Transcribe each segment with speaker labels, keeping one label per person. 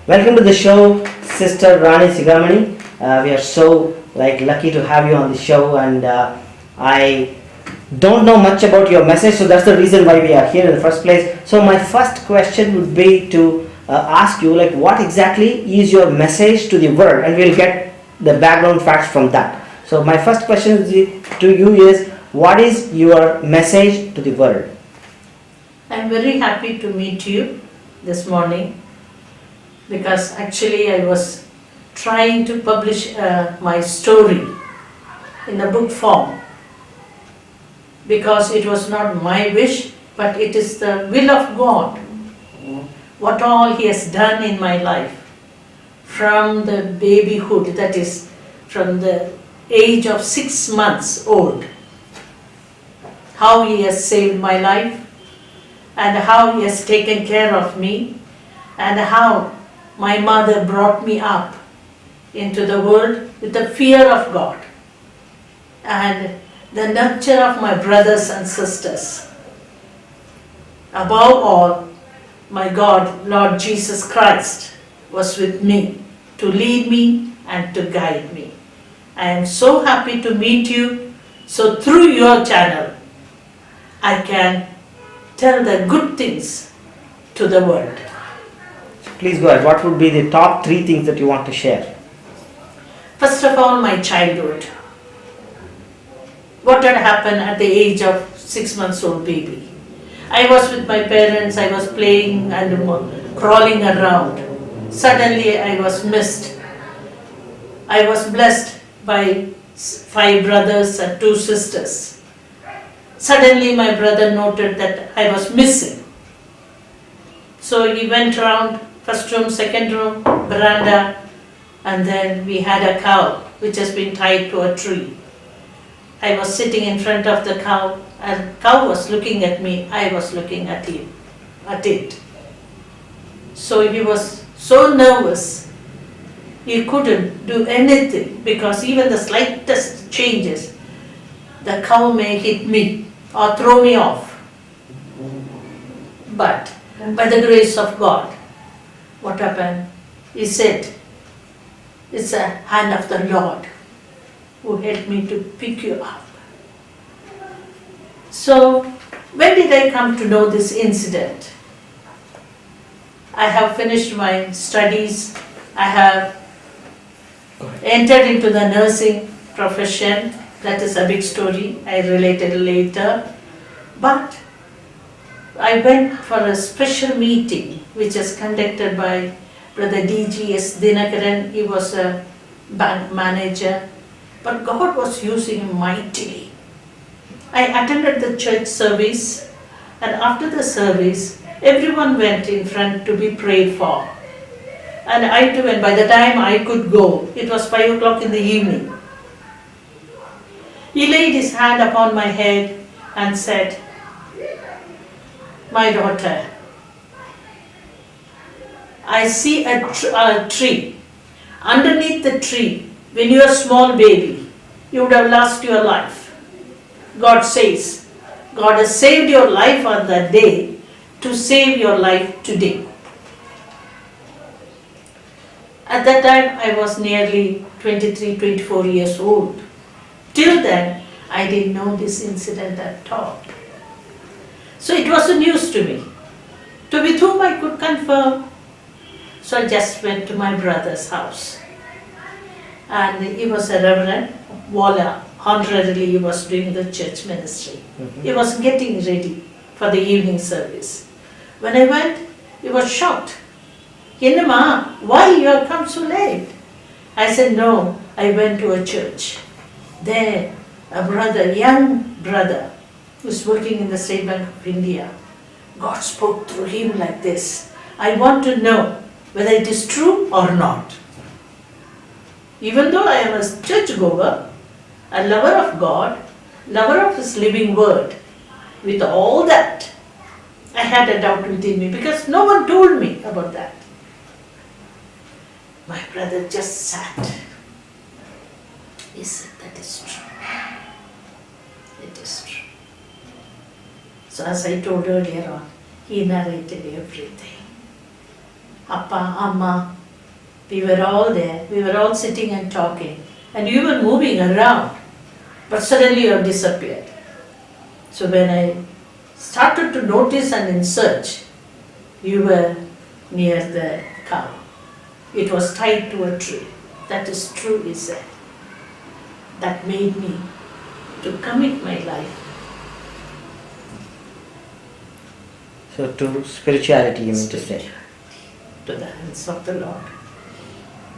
Speaker 1: Welcome to the show, Sister Rani Sigamani. We are so lucky to have you on the show, and I don't know much about your message, so that's the reason why we are here in the first place. So my first question would be to ask you, what exactly is your message to the world, and we'll get the background facts from that. So my first question to you is, what is your message to the world?
Speaker 2: I'm very happy to meet you this morning because actually I was trying to publish my story in a book form because it was not my wish, but it is the will of God. What all He has done in my life from the babyhood, that is from the age of 6 months old, how He has saved my life and how He has taken care of me and how my mother brought me up into the world with the fear of God and the nurture of my brothers and sisters. Above all, my God, Lord Jesus Christ, was with me to lead me and to guide me. I am so happy to meet you. So through your channel, I can tell the good things to the world.
Speaker 1: Please go ahead. What would be the top 3 things that you want to share?
Speaker 2: First of all, my childhood. What had happened at the age of 6 months old baby. I was with my parents, I was playing and crawling around. Suddenly I was missed. I was blessed by 5 brothers and 2 sisters. Suddenly my brother noted that I was missing. So he went around, first room, second room, veranda, and then we had a cow which has been tied to a tree. I was sitting in front of the cow, and cow was looking at me, I was looking at it. So he was so nervous, he couldn't do anything because even the slightest changes, the cow may hit me or throw me off. But by the grace of God, what happened? He said, it's a hand of the Lord who helped me to pick you up. So, when did I come to know this incident? I have finished my studies. I have entered into the nursing profession. That is a big story. I related later. But I went for a special meeting which is conducted by Brother D.G.S. Dinakaran. He was a bank manager. But God was using him mightily. I attended the church service, and after the service, everyone went in front to be prayed for. And I too went. By the time I could go, it was 5 o'clock in the evening. He laid his hand upon my head and said, my daughter, I see a tree. Underneath the tree, when you were a small baby, you would have lost your life. God says, God has saved your life on that day to save your life today. At that time, I was nearly 23, 24 years old. Till then, I didn't know this incident at all. So it was a news to me, with whom I could confirm. So I just went to my brother's house. And he was a reverend, Walla. Honorarily, he was doing the church ministry. He was getting ready for the evening service. When I went, he was shocked. Yenama, why you have come so late? I said, no, I went to a church. There, a brother, young brother, who is working in the State Bank of India, God spoke through him like this. I want to know whether it is true or not. Even though I am a churchgoer, a lover of God, lover of His living word, with all that, I had a doubt within me because no one told me about that. My brother just sat. He said, that is true. It is true. So as I told earlier on, he narrated everything. Appa, Amma, we were all there. We were all sitting and talking. And you were moving around. But suddenly you have disappeared. So when I started to notice and in search, you were near the cow. It was tied to a tree. That is true, he said. That made me to commit my life.
Speaker 1: So to spirituality, you mean to say.
Speaker 2: To the hands of the Lord.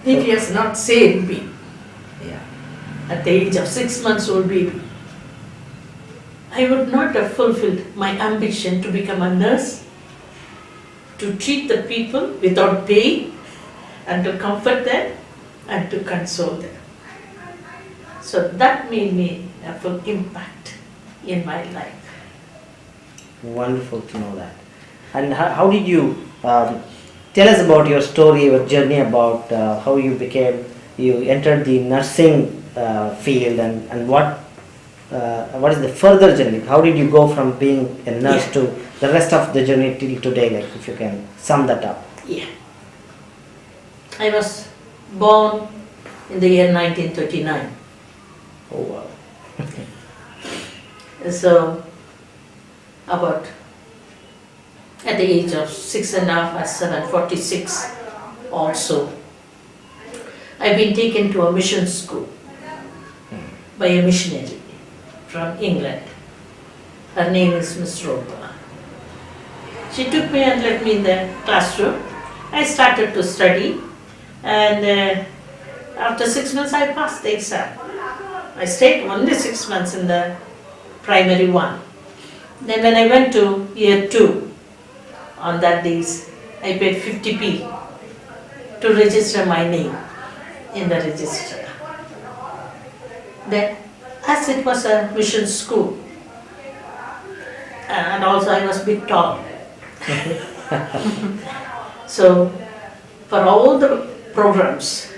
Speaker 2: If He has not saved me, at the age of 6 months old baby, I would not have fulfilled my ambition to become a nurse, to treat the people without pain, and to comfort them and to console them. So that made me a full impact in my life.
Speaker 1: Wonderful to know that. And how did you tell us about your story, your journey about how you entered the nursing field, and what is the further journey? How did you go from being a nurse to the rest of the journey till today? Like, if you can sum that up.
Speaker 2: Yeah. I was born in the year 1939.
Speaker 1: Oh wow.
Speaker 2: So, about at the age of 6.5 or 7, 46 also, I've been taken to a mission school by a missionary from England. Her name is Miss Roper. She took me and left me in the classroom. I started to study, and after 6 months I passed the exam. I stayed only 6 months in the primary one. Then when I went to year 2, on that days, I paid 50p to register my name in the register. Then, as it was a mission school, and also I was a bit tall. So, for all the programs,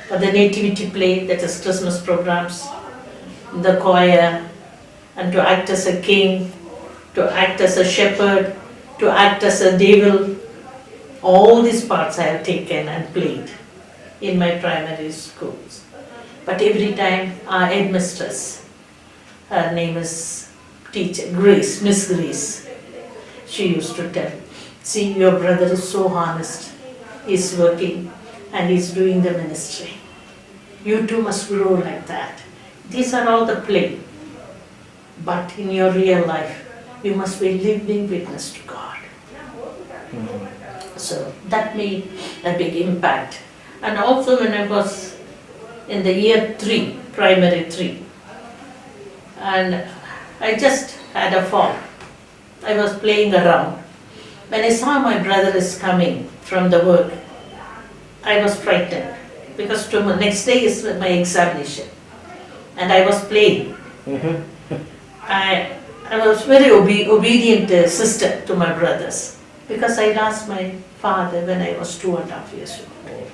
Speaker 2: for the nativity play, that is Christmas programs, the choir, and to act as a king, to act as a shepherd, to act as a devil, all these parts I have taken and played in my primary schools. But every time our headmistress, her name is teacher Grace, Miss Grace, she used to tell, see, your brother is so honest, he's working and he's doing the ministry. You too must grow like that. These are all the play. But in your real life, you must be a living witness to God. So that made a big impact. And also when I was in the year 3, primary 3, and I just had a fall. I was playing around. When I saw my brother is coming from the work, I was frightened because next day is my examination. And I was playing. I was very obedient sister to my brothers because I lost my father when I was 2.5 years old.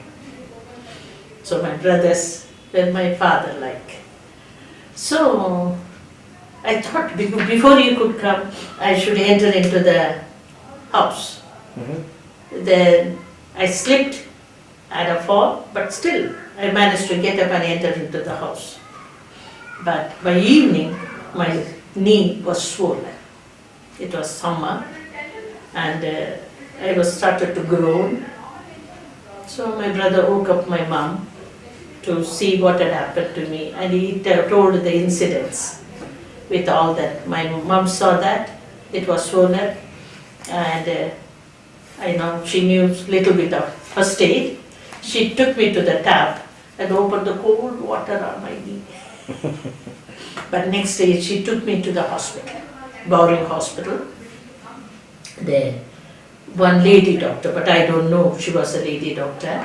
Speaker 2: So my brothers were my father like. So I thought before you could come, I should enter into the house. Then I slipped, had a fall, but still I managed to get up and enter into the house. But by evening, my knee was swollen. It was summer, and I was started to groan. So my brother woke up my mom to see what had happened to me, and he told the incidents with all that. My mom saw that it was swollen, and I know she knew little bit of first aid. She took me to the tap and opened the cold water on my knee. But next day she took me to the hospital, Bowring Hospital. There, one lady doctor, but I don't know if she was a lady doctor.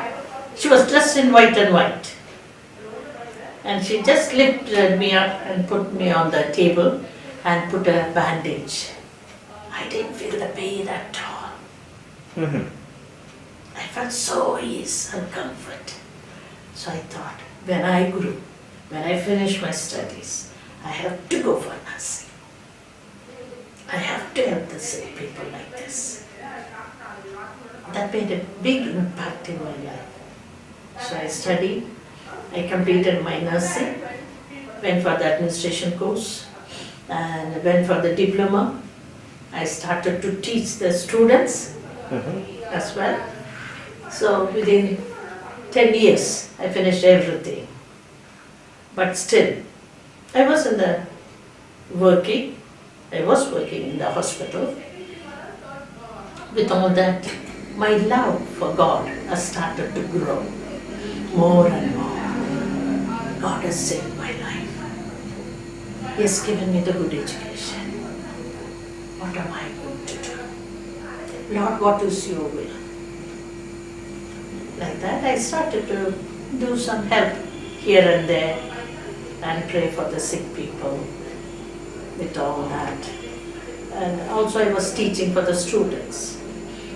Speaker 2: She was dressed in white and white. And she just lifted me up and put me on the table and put a bandage. I didn't feel the pain at all. I felt so ease and comfort. So I thought, when I grew, when I finish my studies, I have to go for nursing. I have to help the sick people like this. that made a big impact in my life. So I studied, I completed my nursing, went for the administration course, and went for the diploma. I started to teach the students as well. So within 10 years, I finished everything. But still, I was working in the hospital. With all that, my love for God has started to grow more and more. God has saved my life. He has given me the good education. What am I going to do? Lord, what is your will? Like that, I started to do some help here and there and pray for the sick people with all that. And also I was teaching for the students.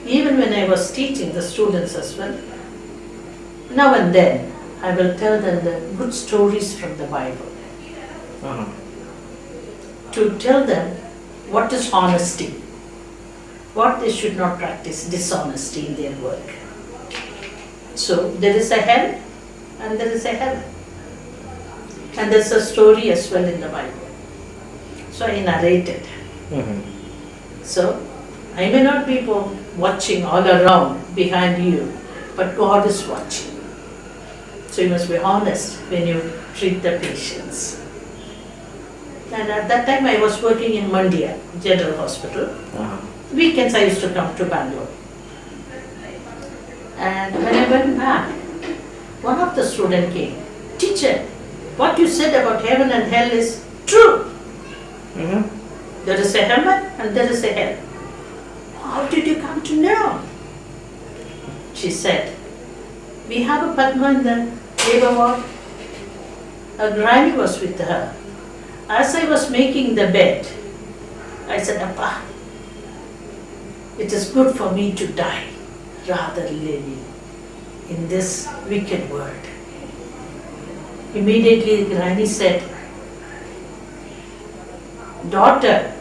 Speaker 2: Even when I was teaching the students as well, now and then I will tell them the good stories from the Bible. To tell them what is honesty, what they should not practice dishonesty in their work. So there is a hell and there is a heaven. And there's a story as well in the Bible. So I narrated. So I may not be watching all around behind you, but God is watching. So you must be honest when you treat the patients. And at that time I was working in Mandia General Hospital. Weekends I used to come to Bangalore. And when I went back, one of the students came, "Teacher, what you said about heaven and hell is true. There is a heaven and there is a hell. How did you come to know?" She said, "We have a Padma in the labor ward. A granny was with her. As I was making the bed, I said, Appa, it is good for me to die rather living in this wicked world." Immediately the granny said, "Daughter,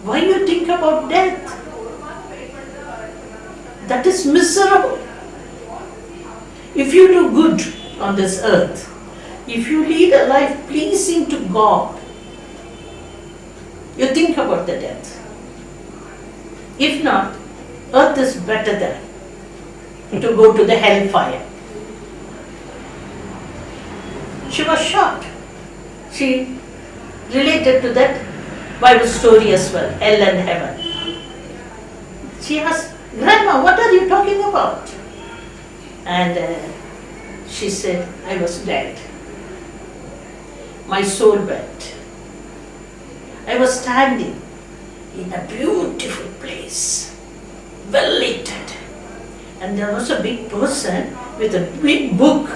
Speaker 2: why you think about death? That is miserable. If you do good on this earth, if you lead a life pleasing to God, you think about the death. If not, earth is better than to go to the hellfire." She was shocked. She related to that Bible story as well, hell and heaven. She asked, "Grandma, what are you talking about?" And she said, "I was dead. My soul went. I was standing in a beautiful place, well lit, and there was a big person with a big book,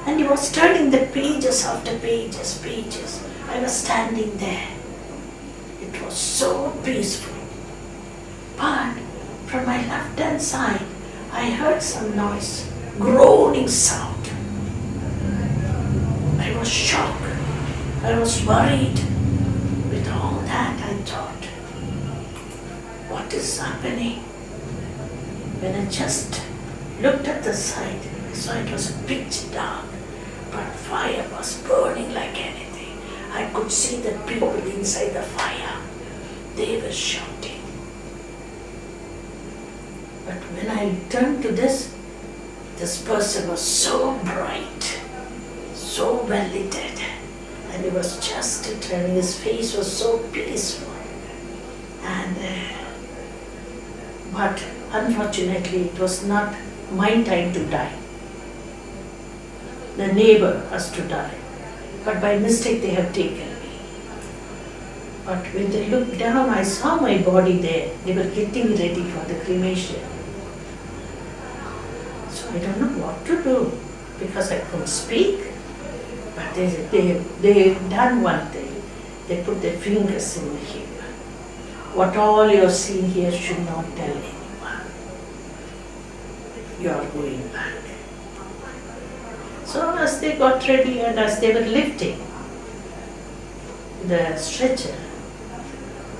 Speaker 2: and he was turning the pages after pages. I was standing there. It was so peaceful. But from my left hand side, I heard some noise, groaning sound. I was shocked. I was worried. With all that, I thought, what is happening? When I just looked at the side, I saw it was pitch dark, but fire was burning like anything. I could see the people inside the fire. They were shouting. But when I turned to this person was so bright, so well lit, and he was just turning, his face was so peaceful. And but unfortunately, it was not my time to die. The neighbor has to die, but by mistake they have taken me. But when they looked down, I saw my body there. They were getting ready for the cremation. So I don't know what to do because I couldn't speak. But they done one thing. They put their fingers in my hip. What all you're seeing here should not tell anyone. You are going back. So as they got ready and as they were lifting the stretcher,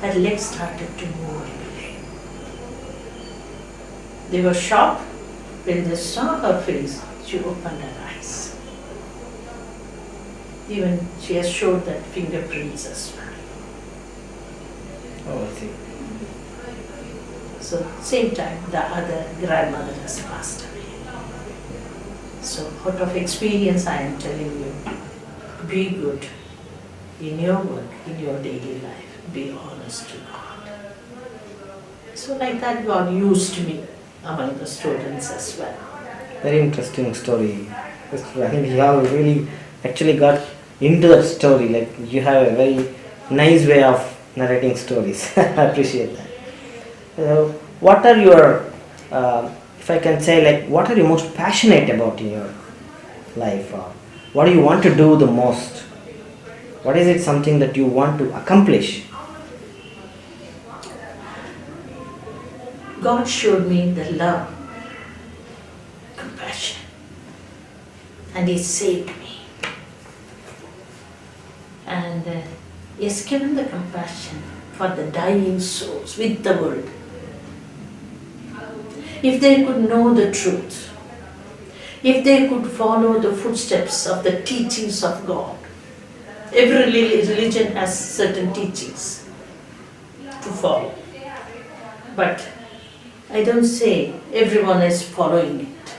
Speaker 2: her legs started to move a bit. They were shocked when they saw her face. She opened her eyes. Even she has showed that fingerprints as well.
Speaker 1: Oh, I see.
Speaker 2: So same time the other grandmother has passed away. So out of experience I am telling you, be good in your work, in your daily life. Be honest to God. So like that God used me among the students as well.
Speaker 1: Very interesting story. I think you have really actually got into that story. Like you have a very nice way of narrating stories. I appreciate that. What are your, if I can say, like, what are you most passionate about in your life? What do you want to do the most? What is it something that you want to accomplish?
Speaker 2: God showed me the love, compassion, and He saved me. And He has given the compassion for the dying souls with the world. If they could know the truth, if they could follow the footsteps of the teachings of God. Every religion has certain teachings to follow. But I don't say everyone is following it.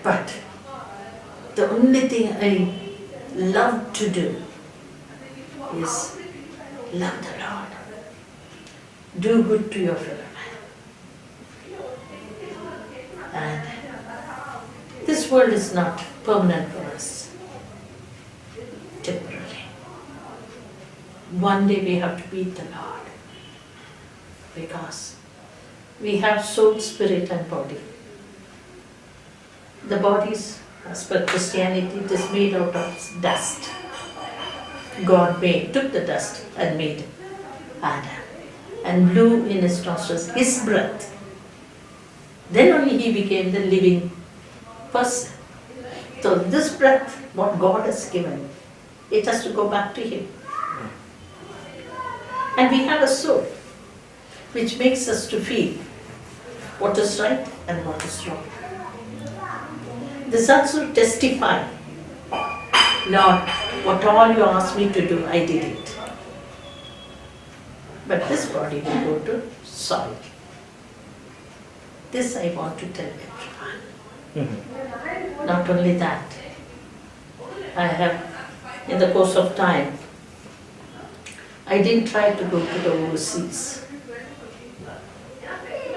Speaker 2: But the only thing I love to do is love the Lord. Do good to your fellow man. And this world is not permanent for us. Temporary. One day we have to meet the Lord. Because we have soul, spirit and body. The bodies, as per Christianity, it is made out of dust. God took the dust and made Adam and blew in his nostrils his breath. Then only he became the living person. So this breath, what God has given, it has to go back to Him. And we have a soul which makes us to feel what is right and what is wrong. The sons will testify, Lord, what all you asked me to do, I did it. But this body will go to soil. This I want to tell everyone. Not only that, I have, in the course of time, I didn't try to go to the overseas.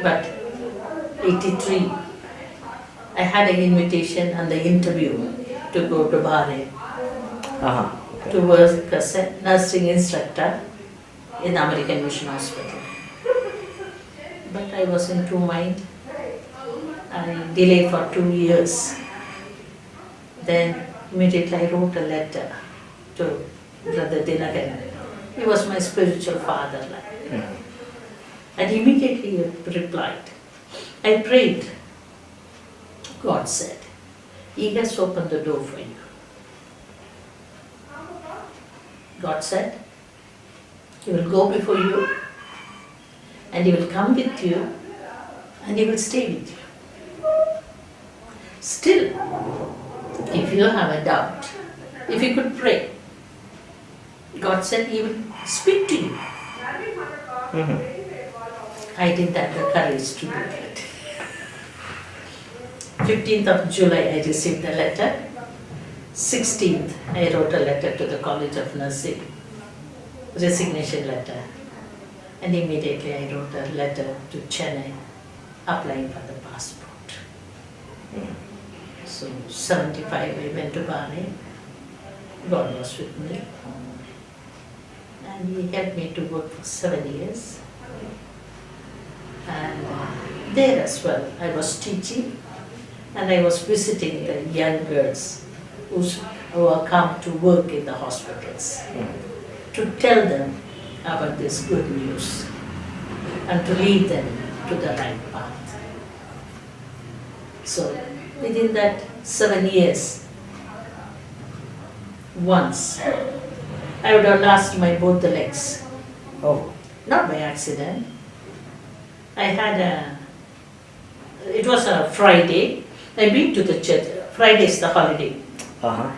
Speaker 2: But 83, I had an invitation and the interview to go to Bahrain to work as a nursing instructor in American Mission Hospital. But I was in two minds. I delayed for 2 years. Then immediately I wrote a letter to Brother Dinagan. He was my spiritual father. And immediately he replied. I prayed. God said, He has opened the door for you. God said, He will go before you and He will come with you and He will stay with you. Still, if you have a doubt, if you could pray, God said He will speak to you. I didn't have the courage to do that. 15th of July I received the letter. 16th I wrote a letter to the College of Nursing, resignation letter. And immediately I wrote a letter to Chennai applying for the passport. So 75 I went to Bahrain. God was with me. And He helped me to work for 7 years. And there as well I was teaching and I was visiting the young girls who are come to work in the hospitals to tell them about this good news and to lead them to the right path. So within that 7 years, once I would have lost my both the legs.
Speaker 1: Oh.
Speaker 2: Not by accident. It was a Friday. I've been to the church. Friday is the holiday
Speaker 1: Uh-huh.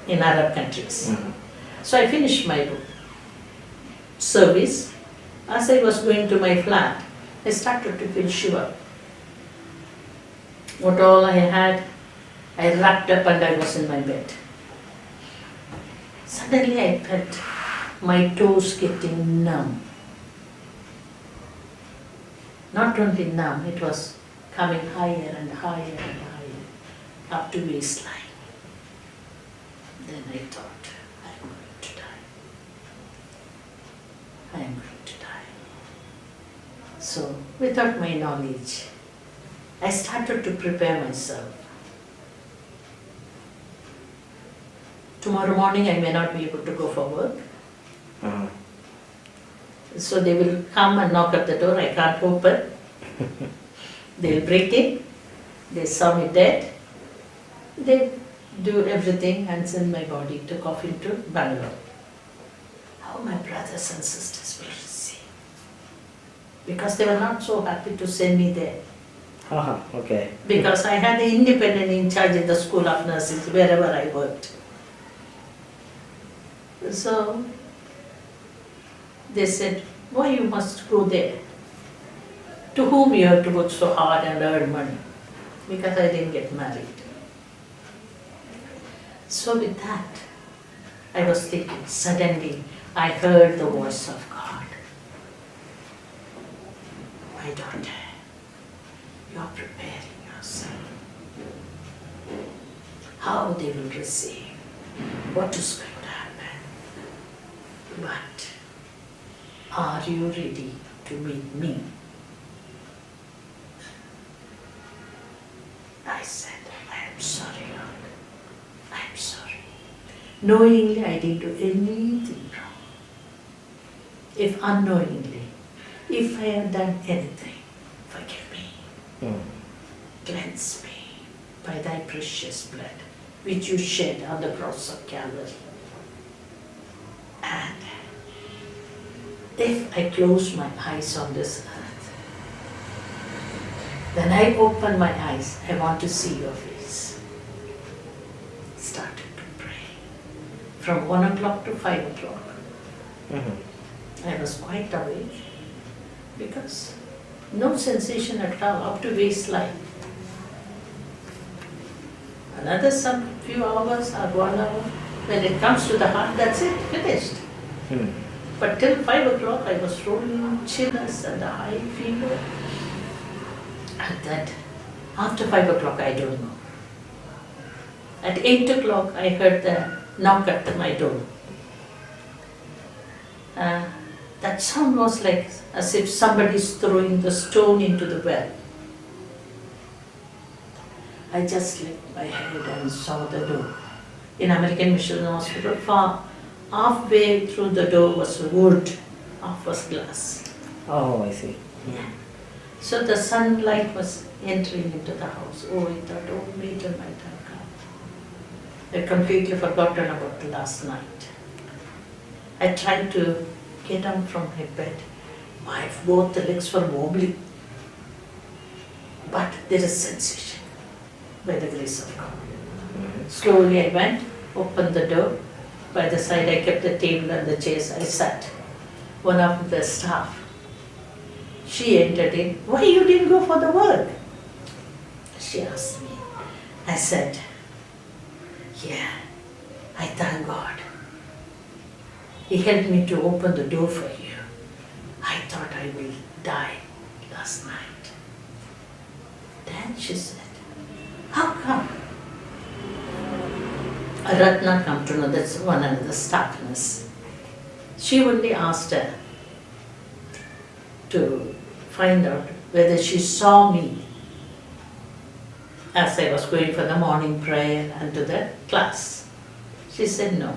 Speaker 2: in Arab countries.
Speaker 1: Mhm.
Speaker 2: So I finished my service. As I was going to my flat, I started to feel shiver. What all I had, I wrapped up and I was in my bed. Suddenly I felt my toes getting numb. Not only numb, it was coming higher and higher and higher, up to waistline. Then I thought, I'm going to die. I am going to die. So, without my knowledge, I started to prepare myself. Tomorrow morning I may not be able to go for work.
Speaker 1: Uh-huh.
Speaker 2: So they will come and knock at the door, I can't open. They'll break in, they saw me dead. They do everything and send my body to coffin to Bangalore. How my brothers and sisters will receive. Because they were not so happy to send me there.
Speaker 1: Uh-huh. Okay.
Speaker 2: Because I had an independent in charge in the school of nurses, wherever I worked. So they said, why you must go there? To whom you have to work so hard and earn money? Because I didn't get married. So with that, I was thinking, suddenly I heard the voice of God. My daughter, you are preparing yourself. How they will receive, what is going to happen. But are you ready to meet me? I said, I am sorry, Lord. I am sorry. Knowingly, I didn't do anything wrong. If unknowingly, if I have done anything, forgive me. Cleanse me by thy precious blood, which you shed on the cross of Calvary. And if I close my eyes on this earth, when I open my eyes, I want to see your face. Started to pray. From 1 o'clock to 5 o'clock. I was quite awake because no sensation at all, up to waistline. Another some few hours or 1 hour, when it comes to the heart, that's it, finished. But till 5 o'clock I was rolling chillness and a high fever. And that, after 5 o'clock I don't know. At 8 o'clock I heard the knock at my door. That sound was like as if somebody is throwing the stone into the well. I just lifted my head and saw the door. In American Mission Hospital, far halfway through the door was wood, half was glass.
Speaker 1: Oh, I see.
Speaker 2: Yeah. So the sunlight was entering into the house. Oh, I thought, oh, Major might have come. I completely forgotten about the last night. I tried to get up from my bed. Both the legs were wobbly. But there is sensation by the grace of God. Slowly I went, opened the door. By the side I kept the table and the chairs. I sat. One of the staff, she entered in. Why you didn't go for the work? She asked me. I said, yeah, I thank God. He helped me to open the door for you. I thought I will die last night. Then she said, how come? Ratna come to know, that's one another staff nurse. She only asked her to find out whether she saw me as I was going for the morning prayer and to the class. She said no.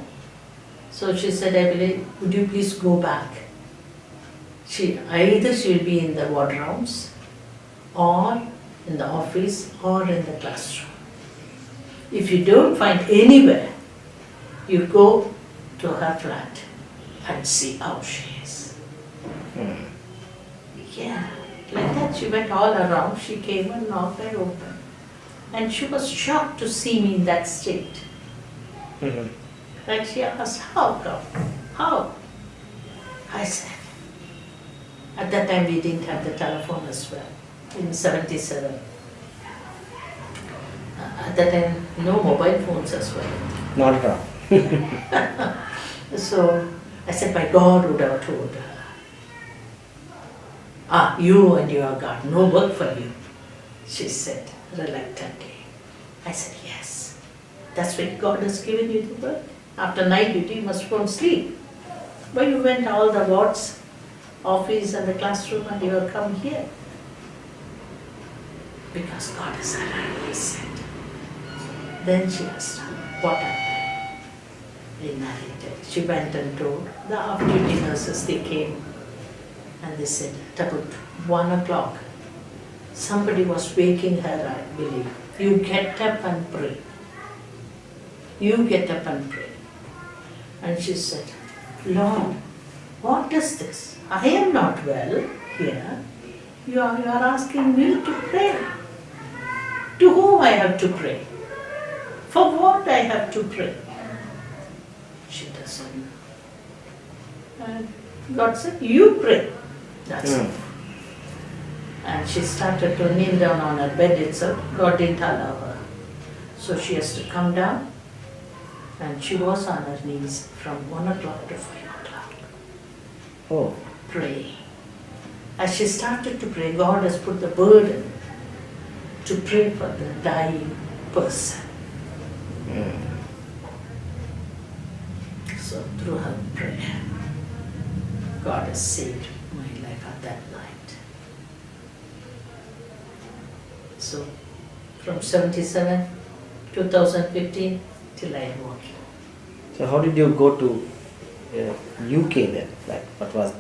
Speaker 2: So she said, I believe, would you please go back? Either she will be in the ward rounds or in the office or in the classroom. If you don't find anywhere, you go to her flat and see how she is. Yeah, Like that, she went all around. She came and knocked, I opened. And she was shocked to see me in that state.
Speaker 1: Mhm.
Speaker 2: And she asked, how come? How? I said, at that time we didn't have the telephone as well, in 77. At that time, no mobile phones as well.
Speaker 1: Not at all.
Speaker 2: So I said, my God would have told her, you and your God, no work for you, she said reluctantly. I said, yes, that's why God has given you the work. After night duty, you must go and sleep. But you went all the wards, office and the classroom, and you have come here. Because God is alive, he said. Then she asked, what happened? They narrated. She went and told the off-duty nurses. They came and they said, at about 1 o'clock, somebody was waking her, I believe. You get up and pray. You get up and pray. And she said, Lord, what is this? I am not well here. You are asking me to pray. To whom I have to pray? For what I have to pray? She doesn't know. And God said, you pray. That's it. And she started to kneel down on her bed itself. God didn't allow her. So she has to come down. And she was on her knees from 1 o'clock to 5 o'clock.
Speaker 1: Oh.
Speaker 2: Praying. As she started to pray, God has put the burden to pray for the dying person. So through her prayer, God has saved my life at that night. So from 77, 2015 till I am working.
Speaker 1: So how did you go to UK then? Like, what was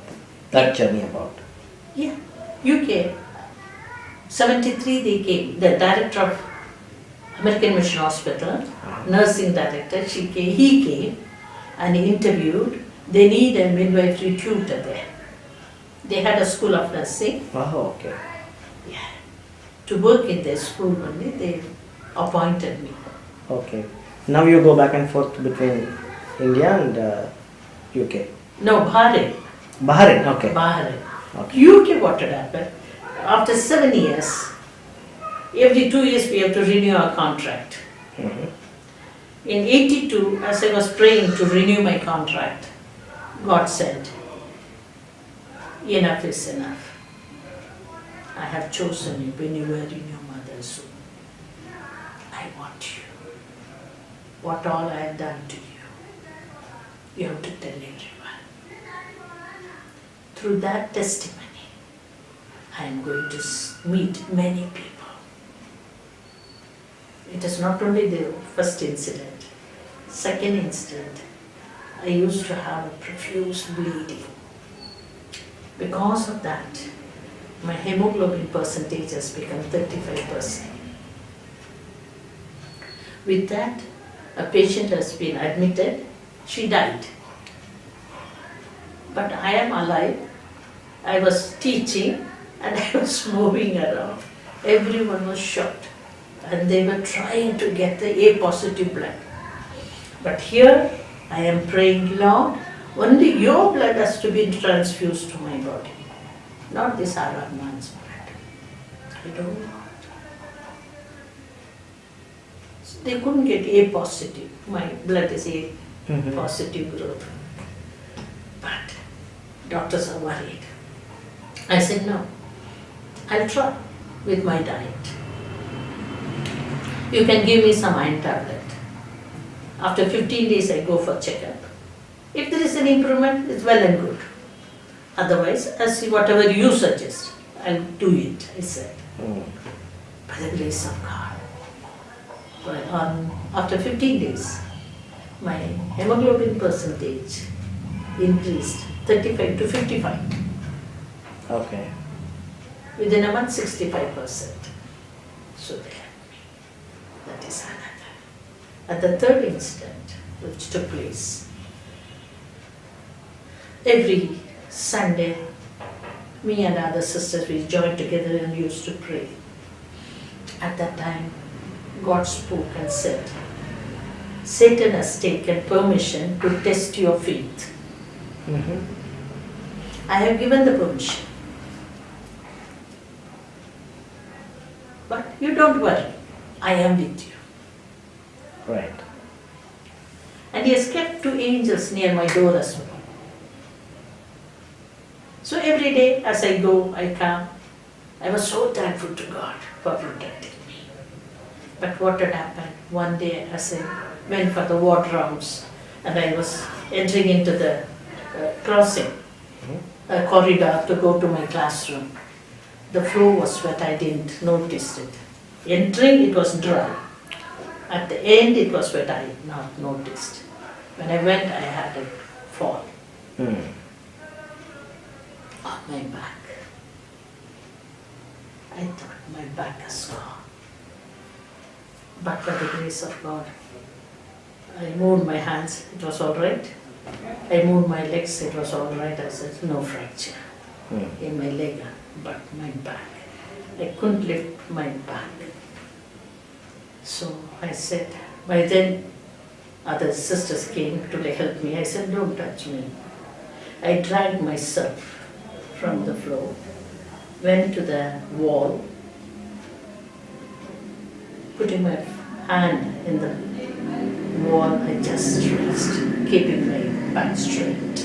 Speaker 1: that journey about?
Speaker 2: Yeah, UK. 73 they came. The director of American Mission Hospital, nursing director, he came and he interviewed. They need a midwifery tutor there. They had a school of nursing.
Speaker 1: Oh, okay.
Speaker 2: Yeah. To work in their school only, they appointed me.
Speaker 1: Okay. Now you go back and forth between India and UK.
Speaker 2: No, Bahrain.
Speaker 1: Bahrain, okay.
Speaker 2: Bahrain.
Speaker 1: Okay.
Speaker 2: UK, what had happened? After 7 years, every 2 years we have to renew our contract.
Speaker 1: Mhm.
Speaker 2: In 82, as I was praying to renew my contract, God said, enough is enough. I have chosen you when you were in your mother's womb. I want you. What all I have done to you, you have to tell everyone. Through that testimony, I am going to meet many people. It is not only the first incident. Second incident, I used to have a profuse bleeding. Because of that, my hemoglobin percentage has become 35%. With that, a patient has been admitted. She died. But I am alive. I was teaching and I was moving around. Everyone was shocked. And they were trying to get the A positive blood. But here I am praying, Lord, only your blood has to be transfused to my body, not this Arab man's blood. I don't want. So they couldn't get A positive. My blood is A positive group. But doctors are worried. I said, no, I'll try with my diet. You can give me some iron tablet. After 15 days, I go for checkup. If there is an improvement, it's well and good. Otherwise, I'll see whatever you suggest. I'll do it, I said. By the grace of God. But after 15 days, my hemoglobin percentage increased 35 to 55.
Speaker 1: Okay.
Speaker 2: Within a month, 65%. So they helped me. That is another. At the third incident, which took place, every Sunday Me and other sisters, we joined together and used to pray. At that time, God spoke and said, Satan has taken permission to test your faith.
Speaker 1: Mhm.
Speaker 2: I have given the permission. But you don't worry, I am with you.
Speaker 1: Right.
Speaker 2: And he has kept 2 angels near my door as well. So every day as I go, I come, I was so thankful to God for protecting me. But what had happened, one day as I went for the ward rounds and I was entering into the crossing, corridor to go to my classroom, the floor was wet, I didn't notice it. Entering, it was dry. At the end, it was wet, I had not noticed. When I went, I had a fall
Speaker 1: Mm.
Speaker 2: on my back. I thought my back is gone. But by the grace of God, I moved my hands, it was all right. I moved my legs, it was all right. I said, no fracture in my leg, but my back. I couldn't lift my back. So I said, by then other sisters came to help me. I said, don't touch me. I dragged myself from the floor, went to the wall, putting my hand in the wall, I just raised, keeping my back straight.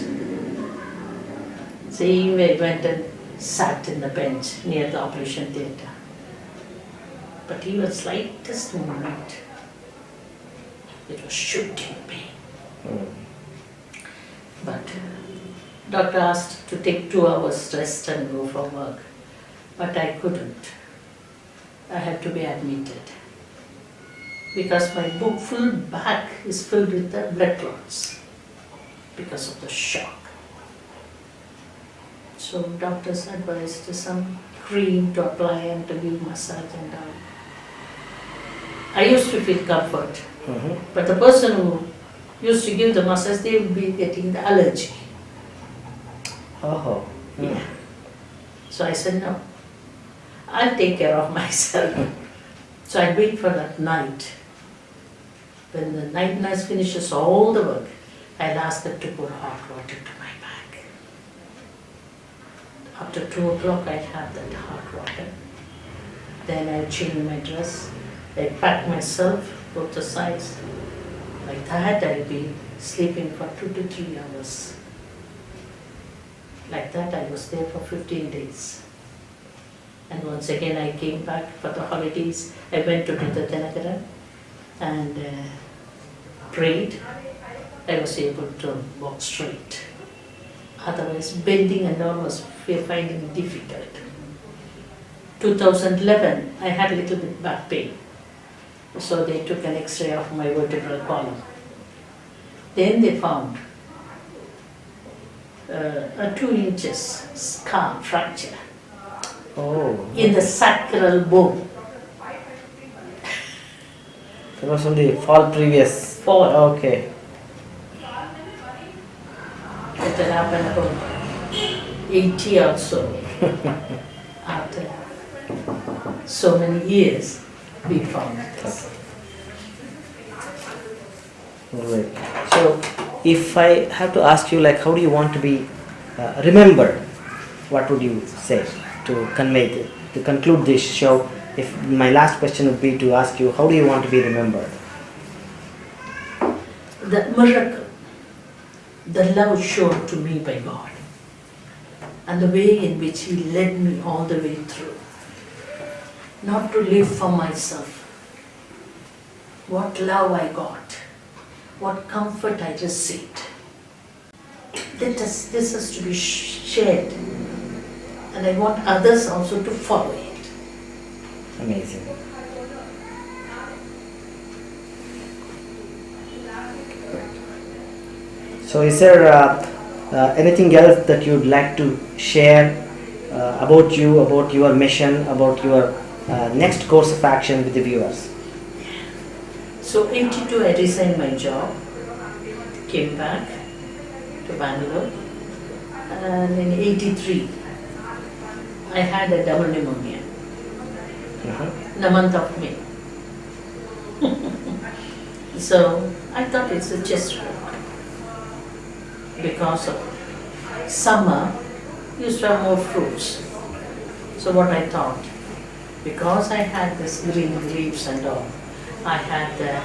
Speaker 2: So he went and sat in the bench near the operation theatre. But even slightest movement, it was shooting pain. But doctor asked to take 2 hours rest and go for work. But I couldn't. I had to be admitted. Because my full back is filled with the blood clots because of the shock. So doctors advised some cream to apply and to give massage and all. I used to feel comfort, but the person who used to give the massage, they would be getting the allergy.
Speaker 1: Oh.
Speaker 2: Yeah. So I said, no, I'll take care of myself. So I wait for that night. When the night nurse finishes all the work, I'll ask her to pour hot water to my back. After 2 o'clock, I have that hot water. Then I change my dress. I pack myself, both the sides. Like that, I'll be sleeping for 2 to 3 hours. Like that, I was there for 15 days. And once again, I came back for the holidays. I went to the Tenagara and prayed. I was able to walk straight. Otherwise, bending and all was finding it difficult. 2011, I had a little bit back pain. So they took an X-ray of my vertebral column. Then they found a 2 inches scar fracture in the sacral bone.
Speaker 1: It was from the fall previous.
Speaker 2: Fall.
Speaker 1: Okay.
Speaker 2: It had happened about 80 or so. After so many years, we found this.
Speaker 1: Right. So, if I have to ask you, like, how do you want to be remembered? What would you say to convey to conclude this show? If my last question would be to ask you, how do you want to be remembered?
Speaker 2: The miracle, the love shown to me by God, and the way in which He led me all the way through. Not to live for myself. What love I got, what comfort I received. This has to be shared, and I want others also to follow it.
Speaker 1: Amazing. So, is there anything else that you'd like to share about you, about your mission, about your next course of action with the viewers?
Speaker 2: So, 82, I resigned my job, came back to Bangalore, and in 83, I had a double pneumonia
Speaker 1: Uh-huh.
Speaker 2: in the month of May. So I thought it's a chest cold. Because of summer, used to have more fruits. So what I thought, because I had this green leaves and all, I had the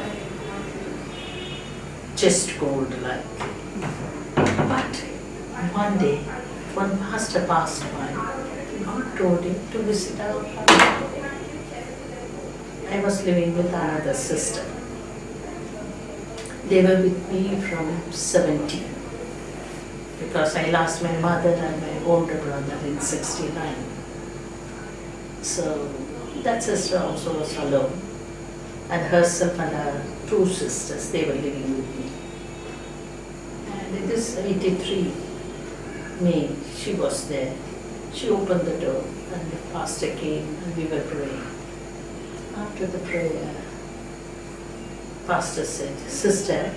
Speaker 2: chest cold like. But one day, one pastor passed by. God told him to visit our family. I was living with another sister. They were with me from 17 because I lost my mother and my older brother in 69. So that sister also was alone, and herself and her two sisters, they were living with me. And it is 83 May, she was there. She opened the door and the pastor came and we were praying. After the prayer, pastor said, "Sister,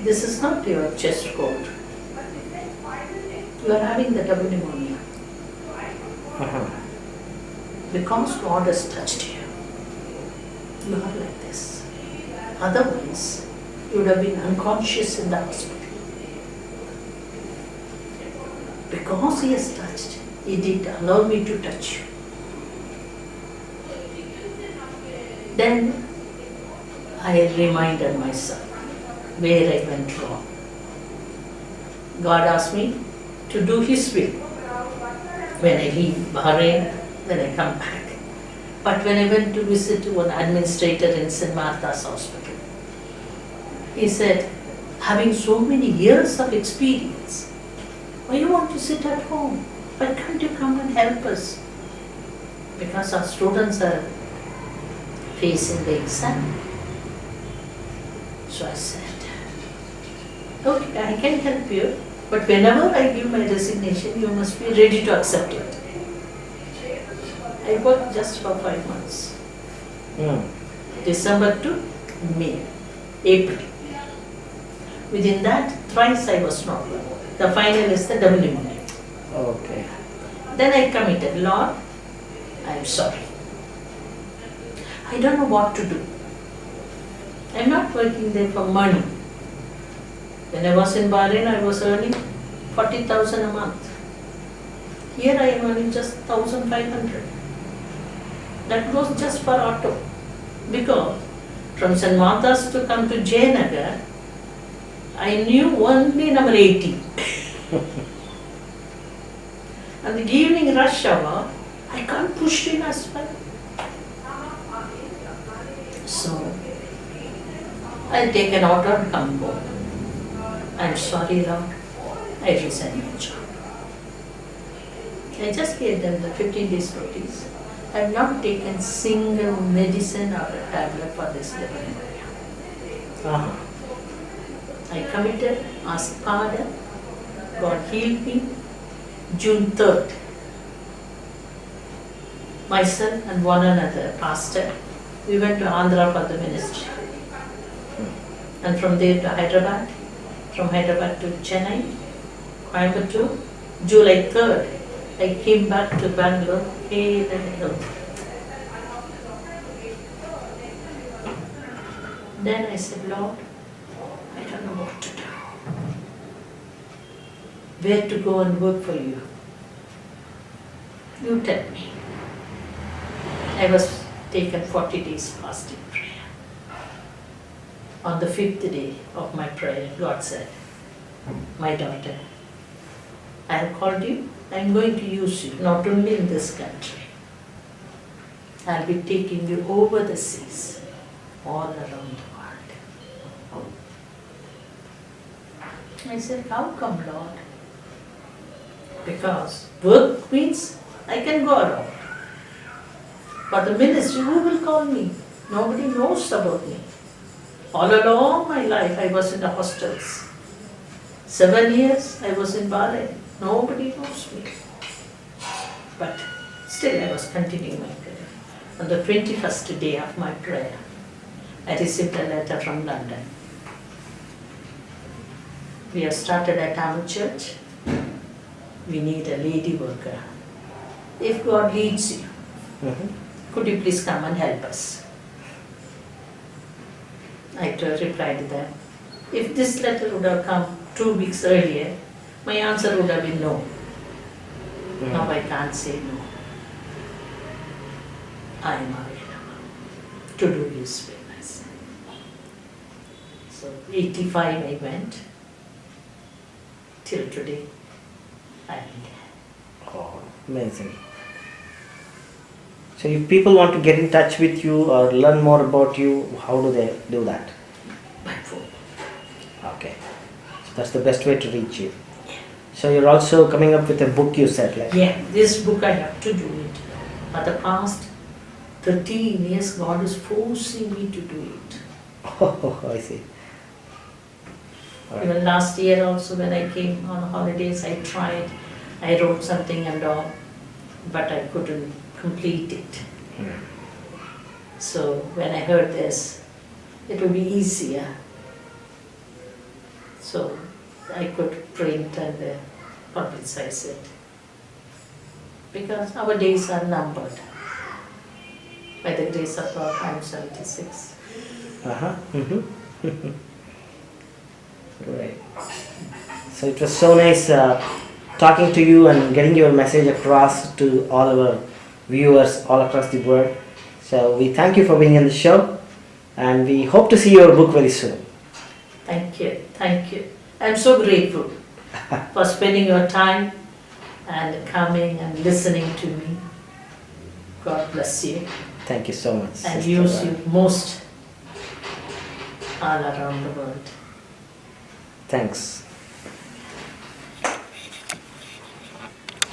Speaker 2: this is not your chest cold. You are having the double pneumonia
Speaker 1: Uh-huh.
Speaker 2: because God has touched you. You are like this. Otherwise, you would have been unconscious in the hospital. Because He has touched, He did allow me to touch you." Then I reminded myself where I went wrong. God asked me to do His will when I leave Bahrain, when I come back. But when I went to visit one administrator in St. Martha's Hospital, he said, "Having so many years of experience, why you want to sit at home? Why can't you come and help us? Because our students are facing the exam." So I said, "Okay, I can help you, but whenever I give my resignation, you must be ready to accept it." I worked just for 5 months, December to May, April. Within that, thrice I was not well. The final is the double pneumonia.
Speaker 1: Okay.
Speaker 2: Then I committed, "Lord, I am sorry. I don't know what to do. I'm not working there for money. When I was in Bahrain, I was earning 40,000 a month. Here I am earning just 1,500. That goes just for auto. Because from St. Martha's to come to Jayanagar, I knew only number 80. And the evening rush hour, I can't push in as well. So I'll take an auto and come home. I'm sorry, Lord. I resign my job. I just gave them the 15 days notice. I have not taken single medicine or a tablet for this double pneumonia.
Speaker 1: Uh-huh.
Speaker 2: I committed, asked pardon. God healed me. June 3rd. Myself and one another pastor, we went to Andhra for the ministry. And from there to Hyderabad, from Hyderabad to Chennai, Coimbatore, July 3rd, I came back to Bangalore, pale and healthy. Then I said, "Lord, I don't know what to do. Where to go and work for you? You tell me." I was taken 40 days fasting prayer. On the 5th day of my prayer, God said, "My daughter, I have called you. I am going to use you, not only in this country. I will be taking you over the seas, all around the world." I said, "How come, Lord?" Because work means I can go around. For the ministry, who will call me? Nobody knows about me. All along my life, I was in the hostels. 7 years, I was in Bahrain. Nobody knows me. But still, I was continuing my career. On the 21st day of my prayer, I received a letter from London. "We have started a Tamil church. We need a lady worker. if God leads you,
Speaker 1: Mhm.
Speaker 2: could you please come and help us? I replied to them, if this letter would have come 2 weeks earlier, my answer would have been no. Now I can't say no. I am available to do His will. I said. So 85 I went, till today I am there.
Speaker 1: Oh, amazing. So if people want to get in touch with you or learn more about you, how do they do that?
Speaker 2: By phone.
Speaker 1: Okay. So that's the best way to reach you. So you're also coming up with a book, you said, like.
Speaker 2: Yeah, this book I have to do it. For the past 13 years, God is forcing me to do it.
Speaker 1: Oh, I see. All right.
Speaker 2: Even last year also when I came on holidays, I tried. I wrote something and all, but I couldn't complete it. So when I heard this, it would be easier. So I could print and publicize it. Because our days are numbered. By the grace of God, I'm 76.
Speaker 1: Uh-huh. Mm-hmm. Right. So it was so nice talking to you and getting your message across to all our viewers all across the world. So we thank you for being in the show, and we hope to see your book very soon.
Speaker 2: Thank you, thank you. I'm so grateful for spending your time and coming and listening to me. God bless you
Speaker 1: Thank you so much.
Speaker 2: and
Speaker 1: Sister
Speaker 2: use
Speaker 1: Rani.
Speaker 2: you most all around the world.
Speaker 1: Thanks.